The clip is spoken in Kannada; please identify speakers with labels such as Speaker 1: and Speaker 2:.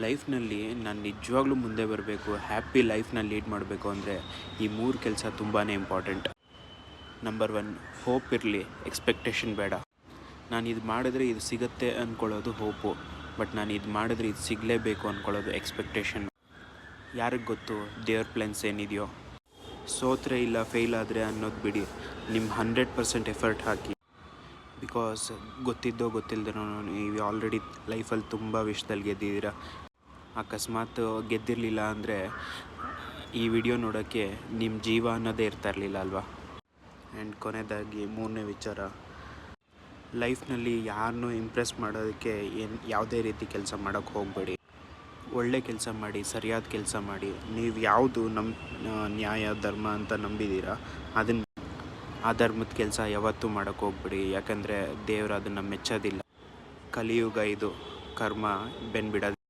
Speaker 1: ಲೈಫ್ನಲ್ಲಿ ನಾನು ನಿಜವಾಗ್ಲೂ ಮುಂದೆ ಬರಬೇಕು, ಹ್ಯಾಪಿ ಲೈಫ್ನ ಲೀಡ್ ಮಾಡಬೇಕು ಅಂದರೆ ಈ 3 ಕೆಲಸ ತುಂಬಾ ಇಂಪಾರ್ಟೆಂಟ್. ನಂಬರ್ 1, ಹೋಪ್ ಇರಲಿ, ಎಕ್ಸ್ಪೆಕ್ಟೇಷನ್ ಬೇಡ. ನಾನು ಇದು ಮಾಡಿದ್ರೆ ಇದು ಸಿಗುತ್ತೆ ಅಂದ್ಕೊಳ್ಳೋದು ಹೋಪು, ಬಟ್ ನಾನು ಇದು ಮಾಡಿದ್ರೆ ಇದು ಸಿಗಲೇಬೇಕು ಅಂದ್ಕೊಳ್ಳೋದು ಎಕ್ಸ್ಪೆಕ್ಟೇಷನ್. ಯಾರಿಗೆ ಗೊತ್ತು ದೇವ್ರ ಪ್ಲ್ಯಾನ್ಸ್ ಏನಿದೆಯೋ. ಸೋತ್ರೆ ಇಲ್ಲ ಫೇಲ್ ಆದರೆ ಅನ್ನೋದು ಬಿಡಿ, ನಿಮ್ಮ 100% ಎಫರ್ಟ್ ಹಾಕಿ. ಬಿಕಾಸ್ ಗೊತ್ತಿದ್ದೋ ಗೊತ್ತಿಲ್ಲದೋ ನೀವು ಆಲ್ರೆಡಿ ಲೈಫಲ್ಲಿ ತುಂಬ ವಿಷಯದಲ್ಲಿ ಗೆದ್ದಿದ್ದೀರ. ಅಕಸ್ಮಾತ್ ಗೆದ್ದಿರಲಿಲ್ಲ ಅಂದರೆ ಈ ವಿಡಿಯೋ ನೋಡೋಕ್ಕೆ ನಿಮ್ಮ ಜೀವ ಅನ್ನೋದೇ ಇರ್ತಾ ಇರಲಿಲ್ಲ ಅಲ್ವಾ. ಆ್ಯಂಡ್ ಕೊನೆಯದಾಗಿ 3ನೇ ವಿಚಾರ, ಲೈಫ್ನಲ್ಲಿ ಯಾರನ್ನೂ ಇಂಪ್ರೆಸ್ ಮಾಡೋದಕ್ಕೆ ಯಾವುದೇ ರೀತಿ ಕೆಲಸ ಮಾಡೋಕ್ಕೆ ಹೋಗಬೇಡಿ. ಒಳ್ಳೆ ಕೆಲಸ ಮಾಡಿ, ಸರಿಯಾದ ಕೆಲಸ ಮಾಡಿ. ನೀವು ಯಾವುದು ನ್ಯಾಯ ಧರ್ಮ ಅಂತ ನಂಬಿದ್ದೀರಾ ಆ ಧರ್ಮದ ಕೆಲಸ ಯಾವತ್ತೂ ಮಾಡೋಕ್ಕೆ ಹೋಗ್ಬೇಡಿ. ಯಾಕಂದರೆ ದೇವರು ಅದನ್ನು ಮೆಚ್ಚೋದಿಲ್ಲ. ಕಲಿಯುಗ ಇದು, ಕರ್ಮ ಬೆನ್ಬಿಡೋದು.